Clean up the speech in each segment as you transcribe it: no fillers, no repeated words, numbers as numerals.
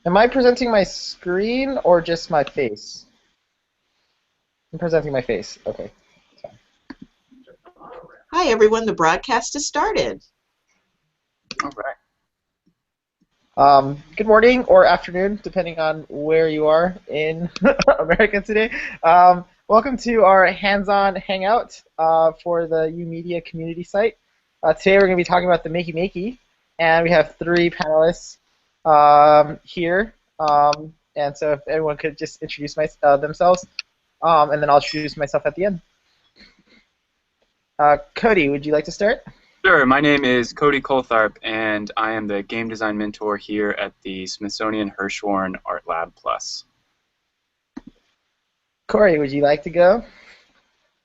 Am I presenting my screen or just my face? I'm presenting my face. Okay. Hi, everyone. The broadcast has started. All right. Good morning or afternoon, depending on where you are in America today. Welcome to our hands-on hangout for the YOUmedia community site. Today we're going to be talking about the MaKey MaKey, and we have three panelists here. And so if everyone could just introduce themselves, and then I'll introduce myself at the end. Cody, would you like to start? Sure. My name is Cody Coltharp, and I am the game design mentor here at the Smithsonian Hirshhorn Art Lab Plus. Corey, would you like to go?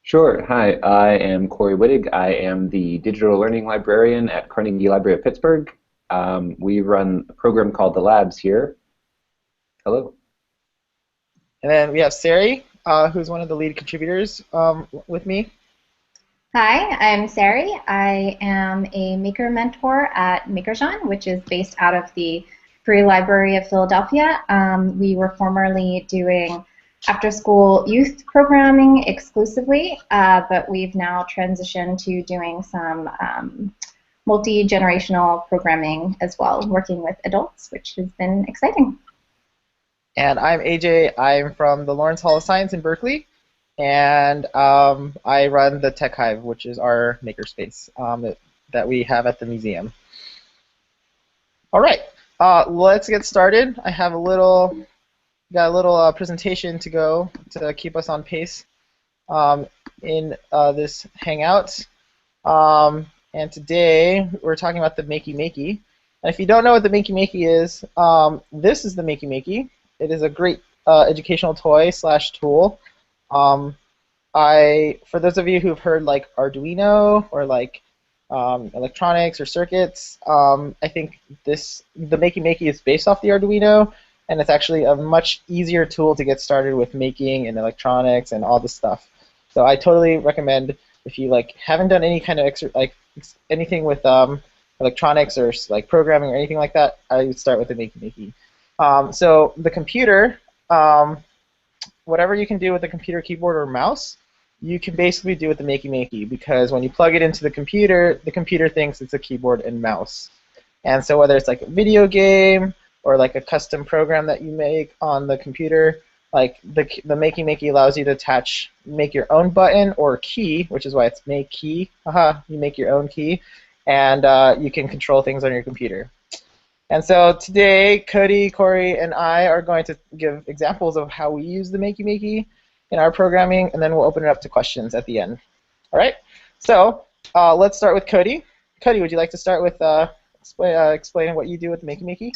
Sure. Hi, I am Corey Wittig. I am the digital learning librarian at Carnegie Library of Pittsburgh. We run a program called The Labs here. Hello. And then we have Sari, who's one of the lead contributors with me. Hi, I'm Sari. I am a maker mentor at MakerJon, which is based out of the Free Library of Philadelphia. We were formerly doing after-school youth programming exclusively, but we've now transitioned to doing some multi-generational programming as well, working with adults, which has been exciting. And I'm AJ. I'm from the Lawrence Hall of Science in Berkeley, and I run the Tech Hive, which is our makerspace that we have at the museum. All right, let's get started. I have got a little presentation to go to keep us on pace in this hangout. And today we're talking about the MaKey MaKey. And if you don't know what the MaKey MaKey is, this is the MaKey MaKey. It is a great educational toy / tool. For those of you who've heard like Arduino or like electronics or circuits, I think the MaKey MaKey is based off the Arduino, and it's actually a much easier tool to get started with making and electronics and all this stuff. So I totally recommend, if you like haven't done any kind of anything with electronics or like programming or anything like that, I would start with the MaKey MaKey. So the computer, whatever you can do with the computer keyboard or mouse, you can basically do with the MaKey MaKey, because when you plug it into the computer thinks it's a keyboard and mouse. And so whether it's like a video game or like a custom program that you make on the computer, like the MaKey MaKey allows you to make your own button or key, which is why it's MaKey. You make your own key, and you can control things on your computer. And so today, Cody, Corey, and I are going to give examples of how we use the MaKey MaKey in our programming, and then we'll open it up to questions at the end. All right? So let's start with Cody. Cody, would you like to start with explaining what you do with the MaKey MaKey?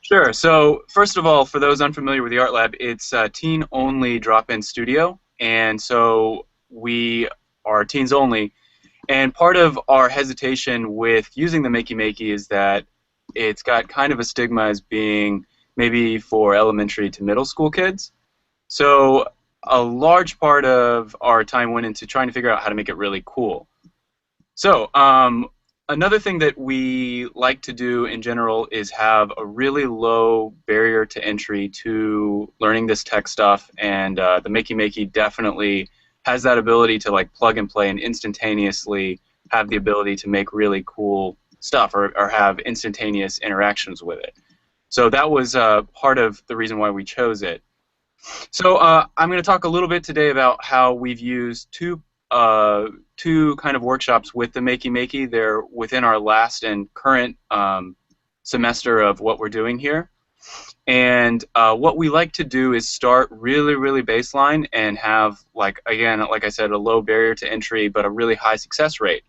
Sure. So first of all, for those unfamiliar with the Art Lab, it's a teen-only drop-in studio, and so we are teens only. And part of our hesitation with using the MaKey MaKey is that it's got kind of a stigma as being maybe for elementary to middle school kids. So a large part of our time went into trying to figure out how to make it really cool. So another thing that we like to do in general is have a really low barrier to entry to learning this tech stuff, and the MaKey MaKey definitely has that ability to like plug and play and instantaneously have the ability to make really cool stuff or have instantaneous interactions with it. So that was part of the reason why we chose it. So I'm going to talk a little bit today about how we've used two kind of workshops with the MaKey MaKey. They're within our last and current semester of what we're doing here. And what we like to do is start really baseline and have, like I said, a low barrier to entry but a really high success rate.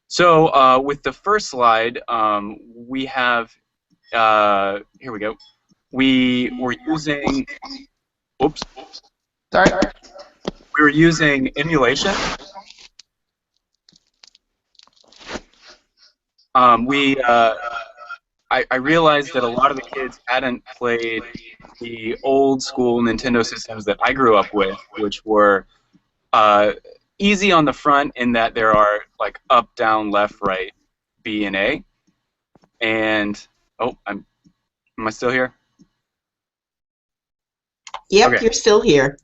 So with the first slide, we have, here we go. We were using, oops. Sorry. We were using emulation. I realized that a lot of the kids hadn't played the old school Nintendo systems that I grew up with, which were easy on the front in that there are like up, down, left, right, B, and A. And, oh, am I still here? Yep, Okay. you're still here.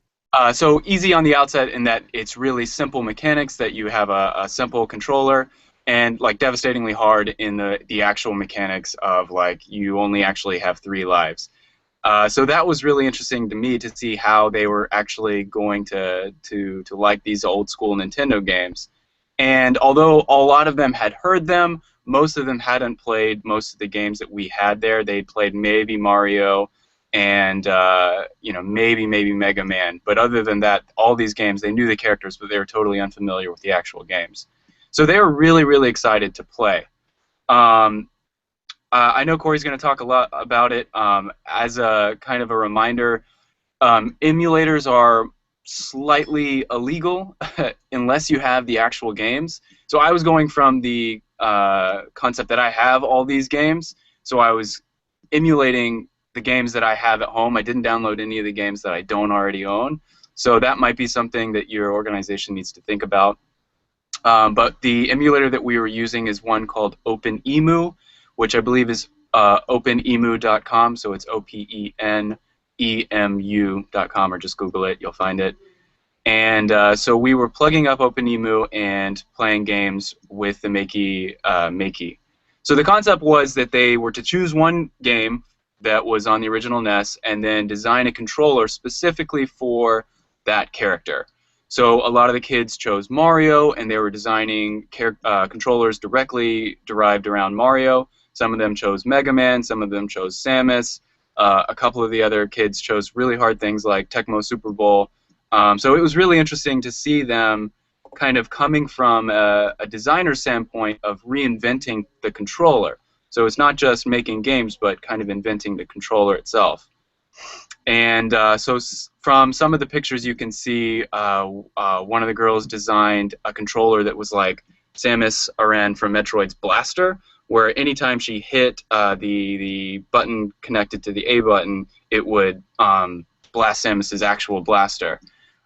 So easy on the outset in that it's really simple mechanics, that you have a simple controller, and like devastatingly hard in the actual mechanics of like you only actually have 3 lives. So that was really interesting to me to see how they were actually going to like these old school Nintendo games. And although a lot of them had heard them, most of them hadn't played most of the games that we had there. They'd played maybe Mario and maybe Mega Man. But other than that, all these games, they knew the characters, but they were totally unfamiliar with the actual games. So they were really, really excited to play. Um, I know Corey's going to talk a lot about it. As a kind of a reminder, emulators are slightly illegal unless you have the actual games. So I was going from the concept that I have all these games, so I was emulating the games that I have at home. I didn't download any of the games that I don't already own. So that might be something that your organization needs to think about. But the emulator that we were using is one called OpenEmu, which I believe is openemu.com, so it's OPENEMU.com, or just Google it, you'll find it. And so we were plugging up OpenEmu and playing games with the MaKey MaKey. So the concept was that they were to choose one game that was on the original NES and then design a controller specifically for that character. So a lot of the kids chose Mario, and they were designing controllers directly derived around Mario. Some of them chose Mega Man, some of them chose Samus. A couple of the other kids chose really hard things like Tecmo Super Bowl. So it was really interesting to see them kind of coming from a designer standpoint of reinventing the controller. So it's not just making games, but kind of inventing the controller itself. And so from some of the pictures you can see, one of the girls designed a controller that was like Samus Aran from Metroid's Blaster, where anytime she hit the button connected to the A button, it would blast Samus's actual blaster.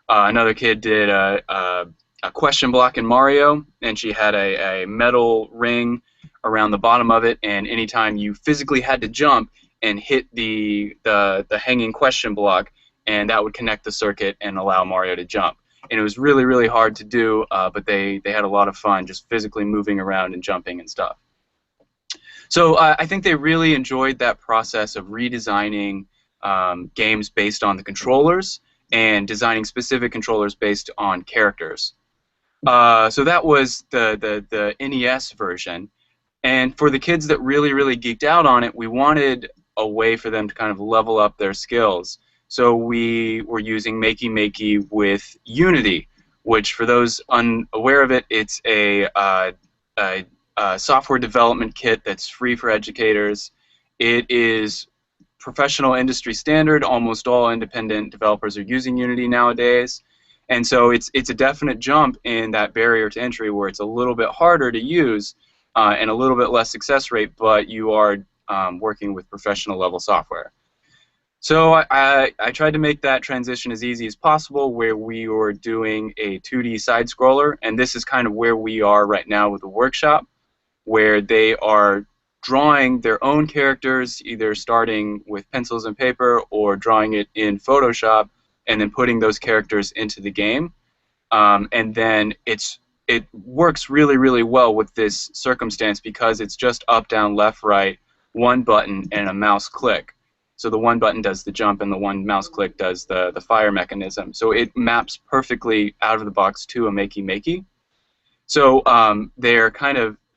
Another kid did a question block in Mario, and she had a metal ring around the bottom of it, and anytime you physically had to jump and hit the hanging question block, and that would connect the circuit and allow Mario to jump. And it was really, really hard to do, but they had a lot of fun just physically moving around and jumping and stuff. So I think they really enjoyed that process of redesigning games based on the controllers and designing specific controllers based on characters. So that was the NES version. And for the kids that really, really geeked out on it, we wanted a way for them to kind of level up their skills. So we were using MaKey MaKey with Unity, which for those unaware of it, it's a software development kit that's free for educators. It is professional industry standard. Almost all independent developers are using Unity nowadays. And so it's a definite jump in that barrier to entry where it's a little bit harder to use and a little bit less success rate, but you are working with professional level software. So I tried to make that transition as easy as possible, where we were doing a 2D side scroller, and this is kind of where we are right now with the workshop, where they are drawing their own characters, either starting with pencils and paper or drawing it in Photoshop, and then putting those characters into the game. And then it works really, really well with this circumstance because it's just up, down, left, right, one button, and a mouse click. So the one button does the jump, and the one mouse click does the fire mechanism. So it maps perfectly out of the box to a MaKey MaKey. So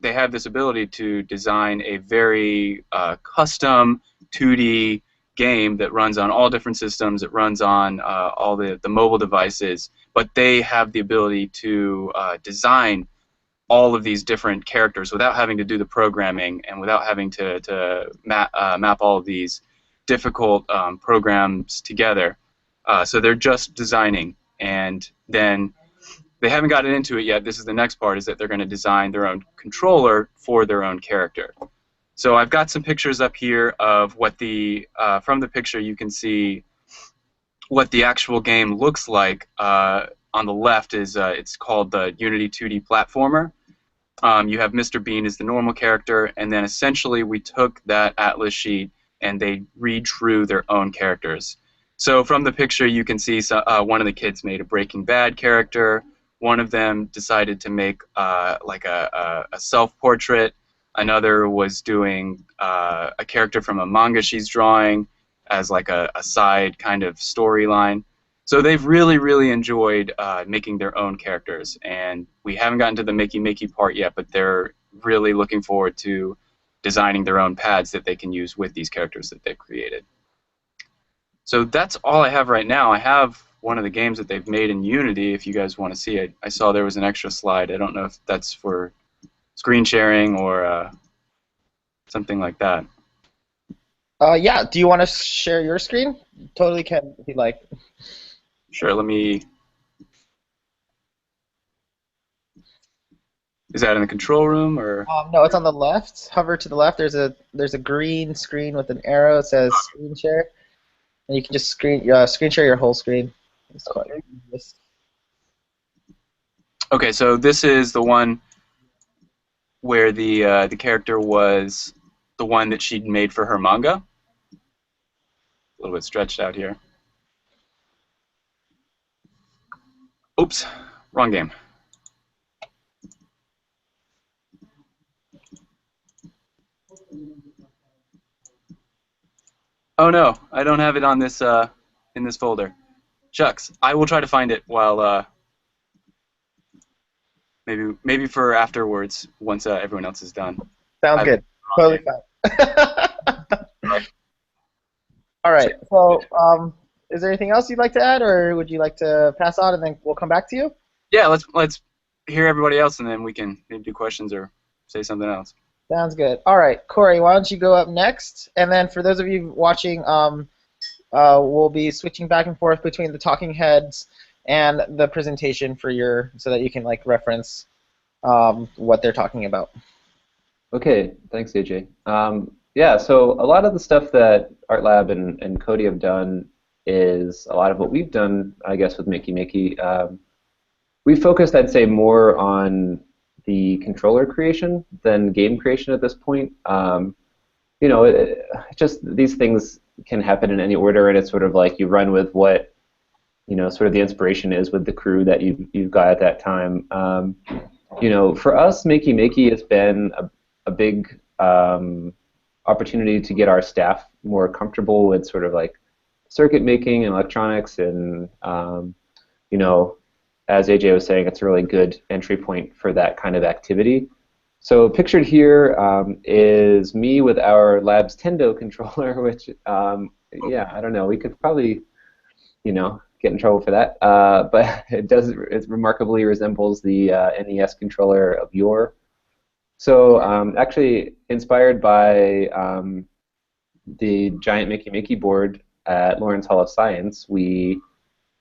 they have this ability to design a very custom 2D game that runs on all different systems. It runs on all the mobile devices, but they have the ability to design all of these different characters without having to do the programming and without having to map all of these difficult programs together. So they're just designing, and then they haven't gotten into it yet. This is the next part, is that they're going to design their own controller for their own character. So I've got some pictures up here of what from the picture you can see what the actual game looks like. On the left is it's called the Unity 2D Platformer. You have Mr. Bean as the normal character, and then essentially we took that atlas sheet and they redrew their own characters. So from the picture, you can see one of the kids made a Breaking Bad character. One of them decided to make like a self-portrait. Another was doing a character from a manga she's drawing as like a side kind of storyline. So they've really, really enjoyed making their own characters. And we haven't gotten to the MaKey MaKey part yet, but they're really looking forward to designing their own pads that they can use with these characters that they've created. So that's all I have right now. I have one of the games that they've made in Unity if you guys want to see it. I saw there was an extra slide. I don't know if that's for screen sharing or something like that. Yeah, do you want to share your screen? Totally can, if you'd like. Sure, let me... Is that in the control room or? No, it's on the left. Hover to the left. There's a green screen with an arrow. It says screen share, and you can just screen share your whole screen. It's quite easy. Okay, so this is the one where the character was the one that she'd made for her manga. A little bit stretched out here. Oops, wrong game. Oh no, I don't have it on this in this folder. Shucks, I will try to find it while maybe for afterwards once everyone else is done. Sounds good. Totally fine. All right. So, is there anything else you'd like to add, or would you like to pass on and then we'll come back to you? Yeah, let's hear everybody else and then we can maybe do questions or say something else. Sounds good. All right, Corey, why don't you go up next? And then for those of you watching, we'll be switching back and forth between the talking heads and the presentation for so that you can like reference what they're talking about. Okay, thanks, AJ. Yeah, so a lot of the stuff that ArtLab and Cody have done is a lot of what we've done, I guess, with MaKey MaKey. We focused, I'd say, more on the controller creation than game creation at this point. You know, just these things can happen in any order, and it's sort of like you run with what, you know, sort of the inspiration is with the crew that you've got at that time. You know, for us, MaKey MaKey has been a big opportunity to get our staff more comfortable with sort of like circuit making and electronics, and you know, as AJ was saying, it's a really good entry point for that kind of activity. So pictured here is me with our Labs Tendo controller, which, yeah, I don't know, we could probably, you know, get in trouble for that, but it remarkably resembles the NES controller of yore. So actually inspired by the giant MaKey MaKey board at Lawrence Hall of Science, we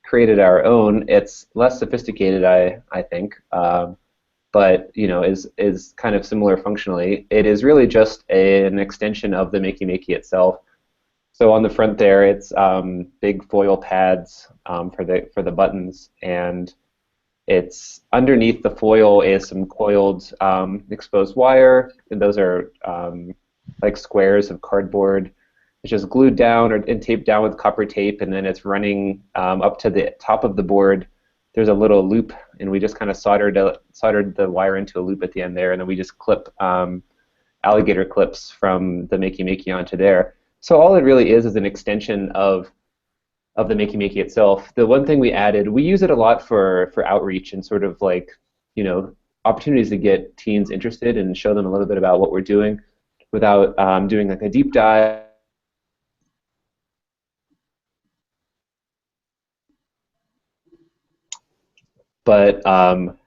created our own. It's less sophisticated, I think, but you know, is kind of similar functionally. It is really just an extension of the MaKey MaKey itself. So on the front there, it's big foil pads for the buttons, and it's underneath the foil is some coiled exposed wire, and those are like squares of cardboard. It's just glued down and taped down with copper tape, and then it's running up to the top of the board. There's a little loop, and we just kind of soldered the wire into a loop at the end there, and then we just clip alligator clips from the MaKey MaKey onto there. So all it really is an extension of the MaKey MaKey itself. The one thing we added, we use it a lot for outreach and sort of like, you know, opportunities to get teens interested and show them a little bit about what we're doing without doing like a deep dive. But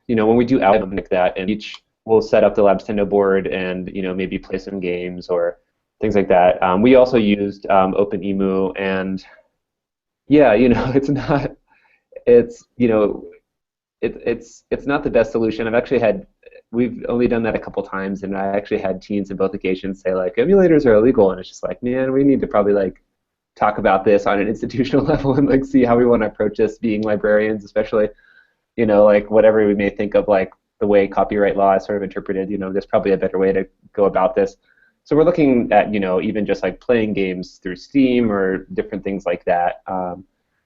you know, when we do albums like that, and each we'll set up the Labs Tendo board and, you know, maybe play some games or things like that. We also used OpenEmu, and yeah, you know, it's not the best solution. We've only done that a couple times, and I actually had teens in both occasions say like emulators are illegal, and it's just like, man, we need to probably like talk about this on an institutional level and like see how we want to approach this being librarians, especially, you know, like whatever we may think of like the way copyright law is sort of interpreted, you know, there's probably a better way to go about this. So we're looking at, even just like playing games through Steam or different things like that,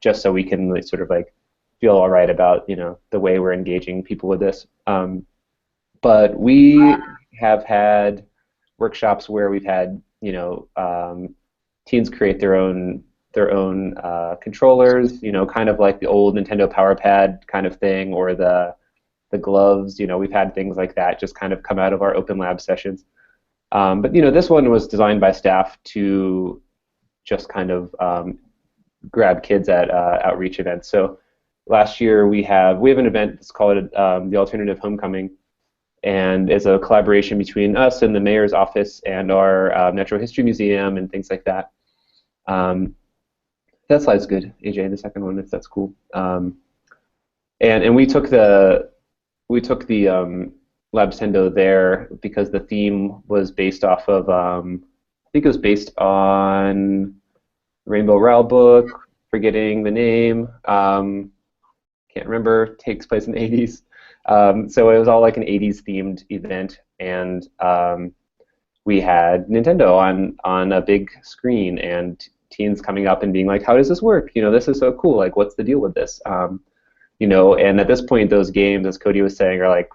just so we can really sort of like feel all right about, the way we're engaging people with this. But we have had workshops where we've had, teens create their own controllers, kind of like the old Nintendo Power Pad kind of thing, or the gloves. We've had things like that just kind of come out of our open lab sessions. But this one was designed by staff to just kind of grab kids at outreach events. So last year we have an event that's called the Alternative Homecoming, and it's a collaboration between us and the mayor's office and our Natural History Museum and things like that. That slide's good, AJ. The second one, if that's cool. And we took the Labstendo there because the theme was based off of, I think it was based on Rainbow Rowell book, forgetting the name, can't remember, takes place in the 80s. So it was all like an 80s themed event, and we had Nintendo on a big screen, and teens coming up and being like, how does this work? This is so cool, like what's the deal with this? And at this point those games, as Cody was saying, are like,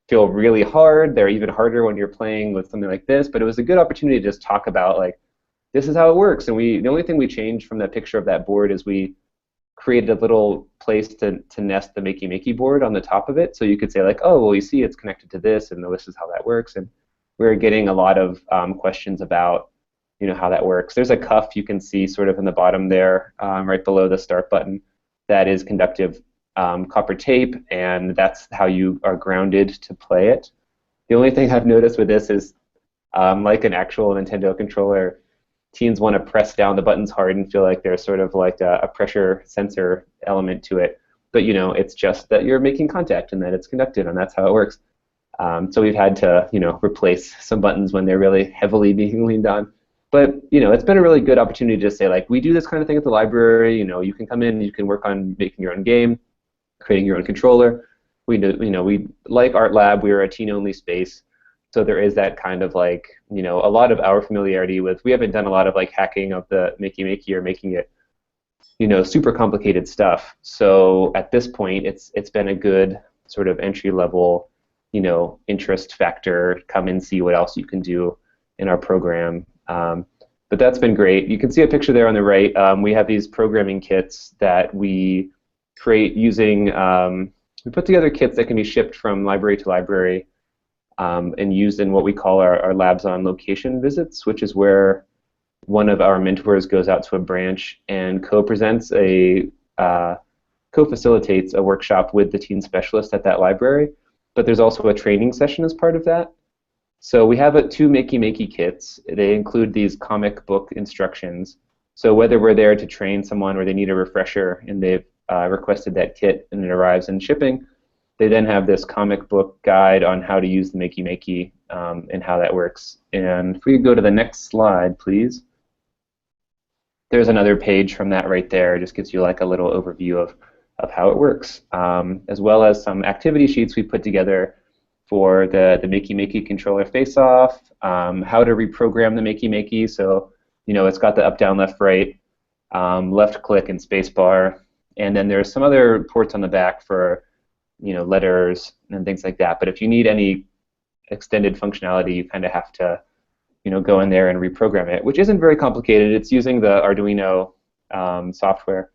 feel really hard. They're even harder when you're playing with something like this, but it was a good opportunity to just talk about like, this is how it works. And the only thing we changed from that picture of that board is we created a little place to nest the MaKey MaKey board on the top of it, so you could say like, oh, well, you see it's connected to this, and this is how that works. And we were getting a lot of questions about how that works. There's a cuff you can see sort of in the bottom there, right below the start button, that is conductive copper tape, and that's how you are grounded to play it. The only thing I've noticed with this is, like an actual Nintendo controller, teens want to press down the buttons hard and feel like there's sort of like a pressure sensor element to it. But it's just that you're making contact and that it's conductive, and that's how it works. So we've had to replace some buttons when they're really heavily being leaned on. But it's been a really good opportunity to say like, we do this kind of thing at the library. You can come in, you can work on making your own game, creating your own controller. We do, we like Art Lab. We are a teen-only space. So there is that kind of like, a lot of our familiarity with, we haven't done a lot of like hacking of the MaKey MaKey or making it, super complicated stuff. So at this point, it's been a good sort of entry level, interest factor. Come and see what else you can do in our program. But that's been great. You can see a picture there on the right. We have these programming kits that we create using, we put together kits that can be shipped from library to library, and used in what we call our labs on location visits, which is where one of our mentors goes out to a branch and co-facilitates a workshop with the teen specialist at that library. But there's also a training session as part of that. So we have two MaKey MaKey kits. They include these comic book instructions. So whether we're there to train someone or they need a refresher and they've requested that kit and it arrives in shipping, they then have this comic book guide on how to use the MaKey MaKey and how that works. And if we could go to the next slide, please. There's another page from that right there. It just gives you like a little overview of how it works, as well as some activity sheets we put together for the MaKey MaKey controller face-off, how to reprogram the MaKey MaKey. So, it's got the up, down, left, right, left click, and space bar. And then there's some other ports on the back for letters and things like that. But if you need any extended functionality, you kind of have to go in there and reprogram it, which isn't very complicated. It's using the Arduino software,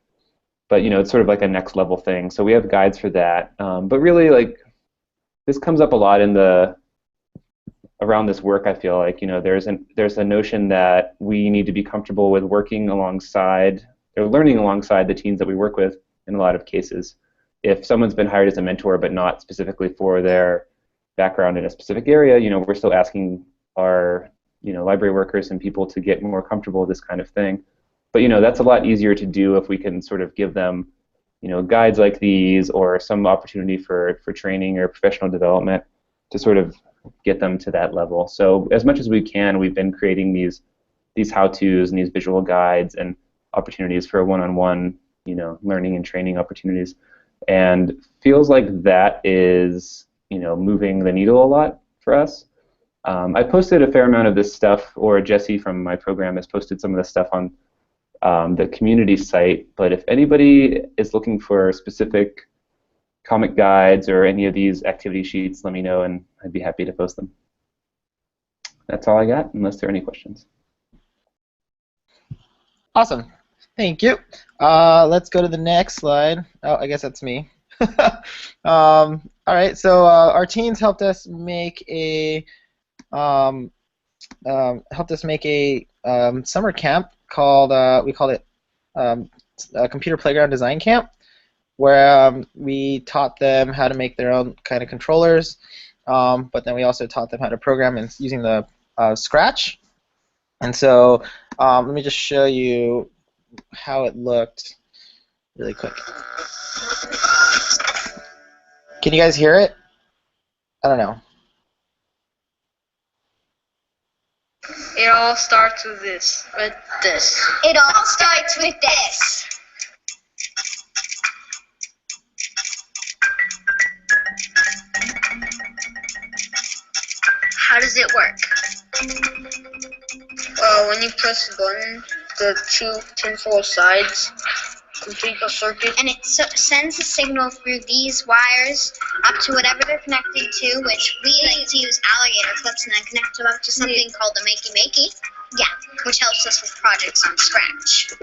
but it's sort of like a next level thing. So we have guides for that. But really, like, this comes up a lot in around this work. I feel like there's a notion that we need to be comfortable with working alongside or learning alongside the teens that we work with in a lot of cases. If someone's been hired as a mentor but not specifically for their background in a specific area, we're still asking our library workers and people to get more comfortable with this kind of thing. But that's a lot easier to do if we can sort of give them guides like these or some opportunity for training or professional development to sort of get them to that level. So as much as we can, we've been creating these how-tos and these visual guides and opportunities for one-on-one learning and training opportunities. And feels like that is moving the needle a lot for us. I posted a fair amount of this stuff, or Jesse from my program has posted some of this stuff on the community site, but if anybody is looking for specific comic guides or any of these activity sheets, let me know and I'd be happy to post them. That's all I got, unless there are any questions. Awesome. Thank you. Let's go to the next slide. Oh, I guess that's me. All right, so our teens helped us make a summer camp called we called it a computer playground design camp, where we taught them how to make their own kind of controllers, but then we also taught them how to program using the Scratch. And so let me just show you how it looked really quick. Can you guys hear it? I don't know. It all starts with this. It all starts with this. How does it work? Well, when you press the button, the two tinfoil sides complete a circuit. And it sends a signal through these wires up to whatever they're connected to, which we like to use alligator clips and then connect them up to something called the MaKey MaKey. Yeah, which helps us with projects on Scratch.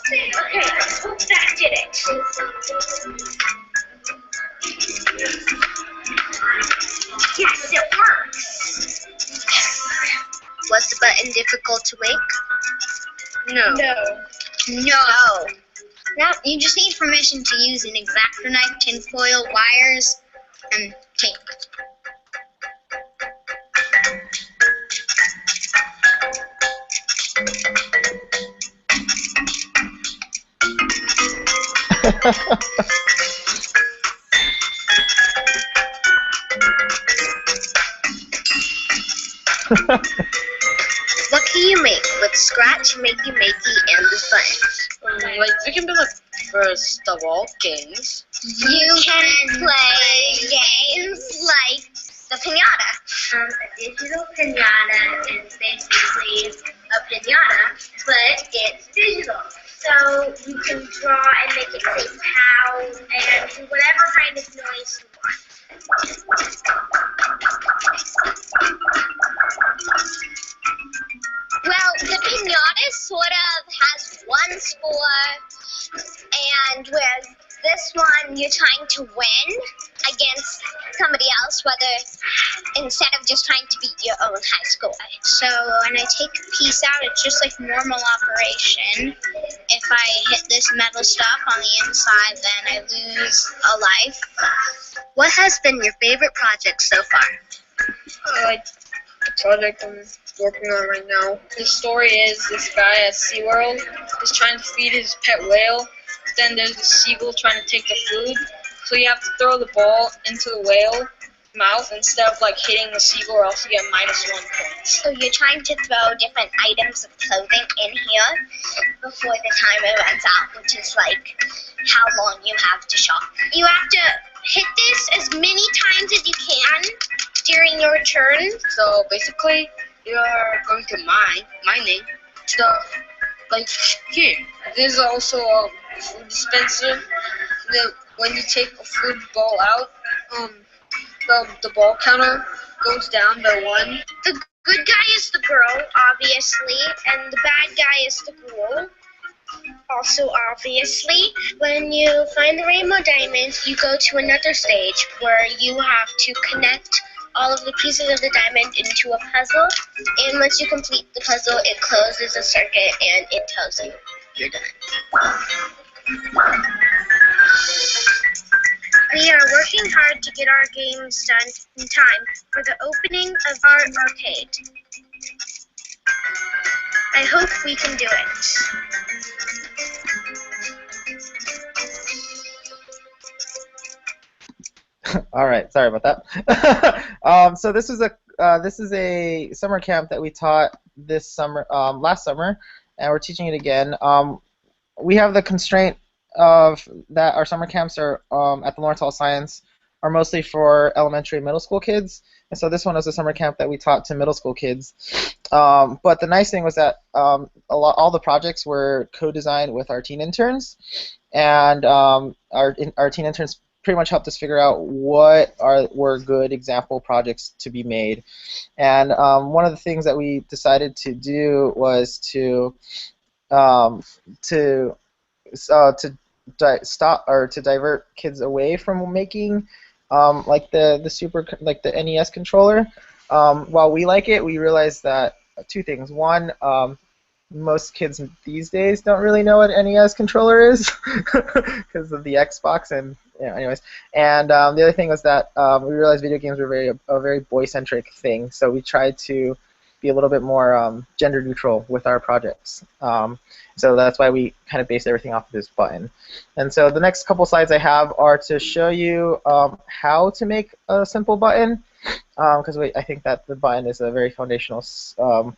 Okay, let's hope that did it. Yes, it works. Was the button difficult to make? No. No. Now, you just need permission to use an X-Acto knife, tinfoil, wires, and tape. What can you make with Scratch, MaKey MaKey, and the buttons? Like, we can build first of all games. You can play games like the pinata. A digital pinata is basically a pinata, but it's digital. So you can draw and make it say pow and do whatever kind of noise you want. Well, the pinata sort of has one score, and with this one, you're trying to win against somebody else, whether instead of just trying to beat your own high score. So when I take a piece out, it's just like normal operation. If I hit this metal stuff on the inside, then I lose a life. What has been your favorite project so far? Like the project I'm working on right now. The story is this guy at SeaWorld is trying to feed his pet whale. Then there's a seagull trying to take the food. So you have to throw the ball into the whale mouth instead of like hitting the seagull, or else you get -1 point. So you're trying to throw different items of clothing in here before the timer runs out, which is like how long you have to shop. You have to hit this as many times as you can during your turn. So basically, you're going to mining stuff. Like here, there's also a food dispenser. When you take a food ball out, the ball counter goes down by 1. The good guy is the girl, obviously, and the bad guy is the ghoul. Also, obviously, when you find the rainbow diamonds, you go to another stage where you have to connect all of the pieces of the diamond into a puzzle, and once you complete the puzzle, it closes a circuit and it tells you you're done. We are working hard to get our games done in time for the opening of our arcade. I hope we can do it. All right, sorry about that. So this is a summer camp that we taught this summer, last summer, and we're teaching it again. We have the constraint of that our summer camps are at the Lawrence Hall Science are mostly for elementary and middle school kids. And so this one was a summer camp that we taught to middle school kids. But the nice thing was that all the projects were co-designed with our teen interns, and our teen interns pretty much helped us figure out what were good example projects to be made. And one of the things that we decided to do was to divert kids away from making like the NES controller. While we like it, we realized that two things. One, most kids these days don't really know what an NES controller is because of the Xbox and anyways. And the other thing was that we realized video games were a very boy-centric thing, so we tried to be a little bit more gender neutral with our projects. So that's why we kind of based everything off of this button. And so the next couple slides I have are to show you how to make a simple button, because I think that the button is a very foundational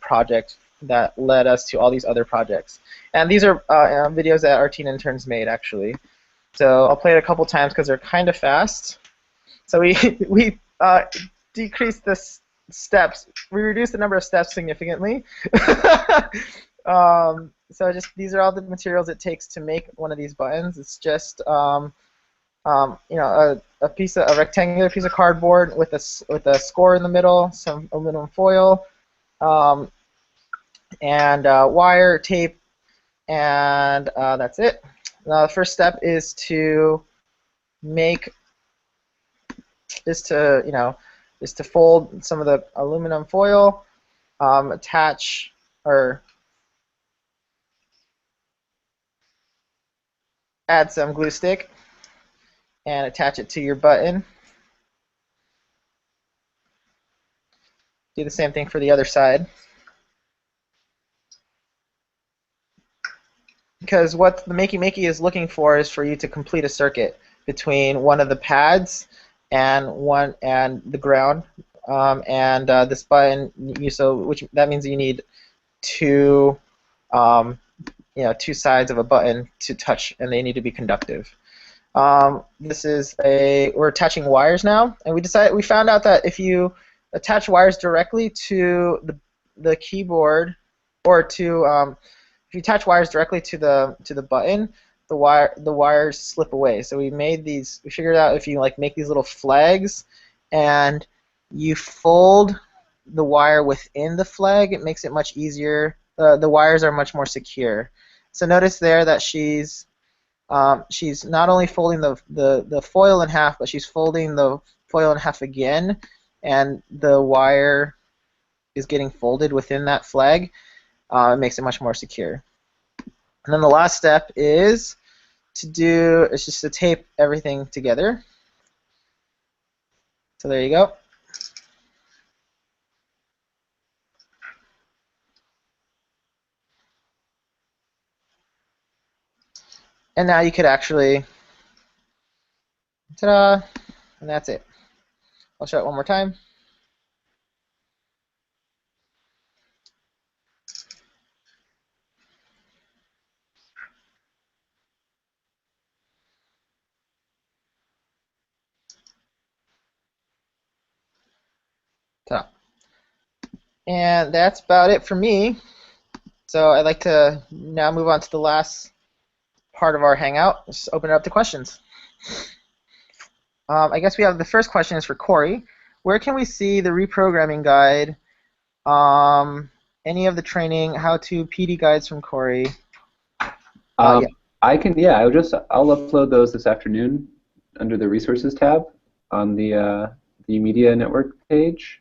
project that led us to all these other projects. And these are videos that our teen interns made, actually. So I'll play it a couple times because they're kind of fast. So we decreased the steps. We reduced the number of steps significantly. So these are all the materials it takes to make one of these buttons. It's just a rectangular piece of cardboard with a score in the middle, some aluminum foil, and wire, tape, and that's it. Now the first step is to fold some of the aluminum foil, attach or add some glue stick, and attach it to your button. Do the same thing for the other side. Because what the MaKey MaKey is looking for is for you to complete a circuit between one of the pads and the ground, and this button. That means you need two sides of a button to touch, and they need to be conductive. We're attaching wires now, and we found out that if you attach wires directly to the keyboard, or if you attach wires directly to the button, the wires slip away. So we figured out if you make these little flags and you fold the wire within the flag, it makes it much easier. The wires are much more secure. So notice there that she's not only folding the foil in half, but she's folding the foil in half again, and the wire is getting folded within that flag. It makes it much more secure. And then the last step is just to tape everything together. So there you go. And now you could actually, ta-da, and that's it. I'll show it one more time. Ta-da. And that's about it for me. So I'd like to now move on to the last part of our hangout. Let's open it up to questions. I guess we have the first question is for Corey. Where can we see the reprogramming guide, any of the training, how-to PD guides from Corey? Yeah. I'll upload those this afternoon under the resources tab on the YOUmedia network page.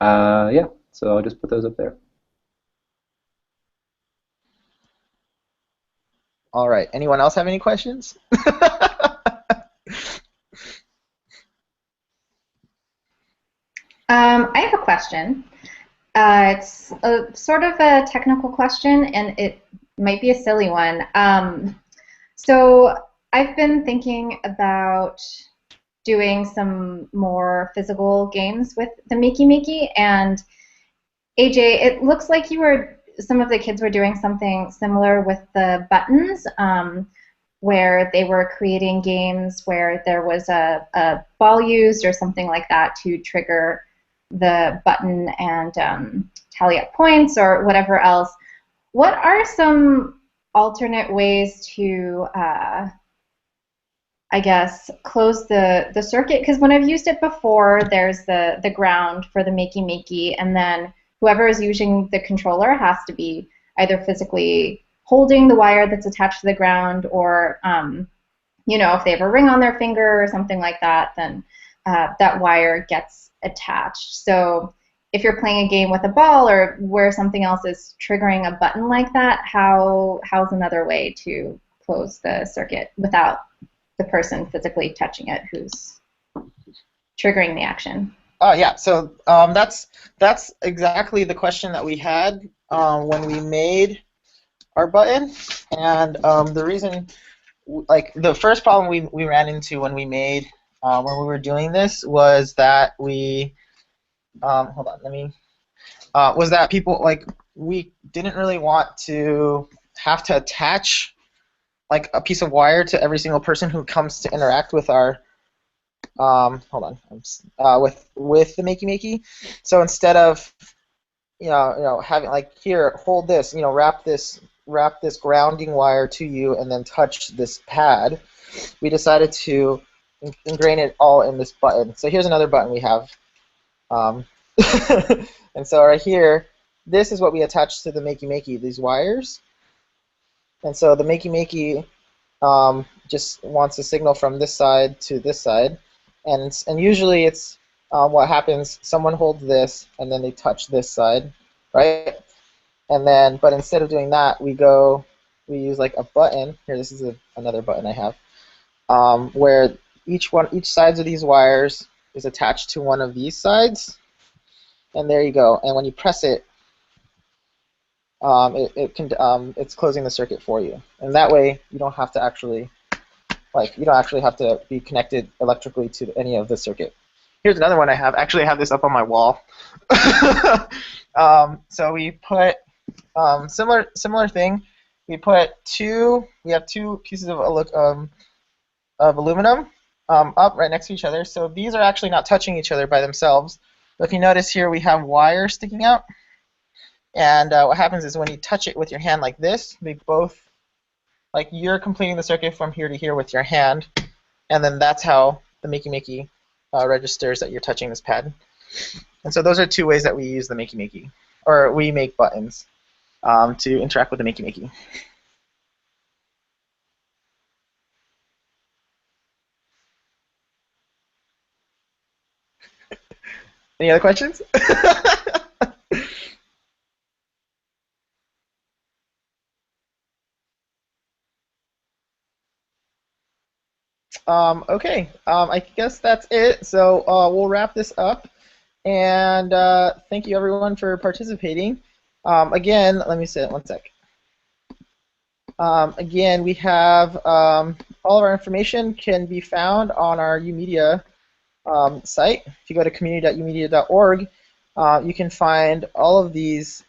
Yeah, so I'll just put those up there. All right. Anyone else have any questions? I have a question. It's sort of a technical question, and it might be a silly one. So I've been thinking about doing some more physical games with the MaKey MaKey, and AJ, it looks like some of the kids were doing something similar with the buttons. where they were creating games where there was a ball used or something like that to trigger the button and tally up points or whatever else. What are some alternate ways to, I guess, close the circuit? Because when I've used it before, there's the ground for the MaKey MaKey, and then whoever is using the controller has to be either physically holding the wire that's attached to the ground, or you know, if they have a ring on their finger or something like that, then that wire gets attached. So if you're playing a game with a ball or where something else is triggering a button like that, how's another way to close the circuit without the person physically touching it who's triggering the action? Oh yeah, so that's exactly the question that we had when we made our button, and the reason, like the first problem we ran into when we made when we were doing this was that we hold on, let me was that people, like, we didn't really want to have to attach like a piece of wire to every single person who comes to interact with our hold on, with the MaKey MaKey. So instead of having like, here, hold this, wrap this grounding wire to you and then touch this pad, we decided to ingrain it all in this button. So here's another button we have. And so right here, this is what we attach to the MaKey MaKey, these wires. And so the MaKey MaKey just wants a signal from this side to this side. And usually it's what happens, someone holds this and then they touch this side, right? And then, but instead of doing that, we use like a button. Here, this is another button I have, where each sides of these wires is attached to one of these sides. And there you go. And when you press it, it's closing the circuit for you. And that way, you don't have to actually have to be connected electrically to any of the circuit. Here's another one I have. Actually, I have this up on my wall. So we put similar thing. We have two pieces of aluminum up right next to each other. So these are actually not touching each other by themselves. But if you notice here, we have wire sticking out. And what happens is when you touch it with your hand like this, they both, like, you're completing the circuit from here to here with your hand, and then that's how the MaKey MaKey registers that you're touching this pad. And so those are two ways that we use the MaKey MaKey, or we make buttons to interact with the MaKey MaKey. Any other questions? Okay, I guess that's it. So we'll wrap this up, and thank you everyone for participating. Again, let me say it one sec. Again, we have all of our information can be found on our YOUmedia site. If you go to community.youmedia.org, you can find all of these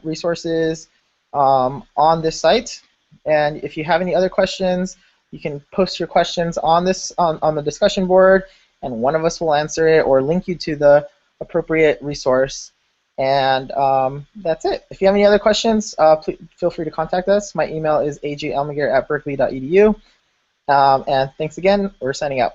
resources on this site. And if you have any other questions, you can post your questions on the discussion board, and one of us will answer it or link you to the appropriate resource. And that's it. If you have any other questions, please feel free to contact us. My email is ajalmaguer@berkeley.edu. And thanks again. We're signing out.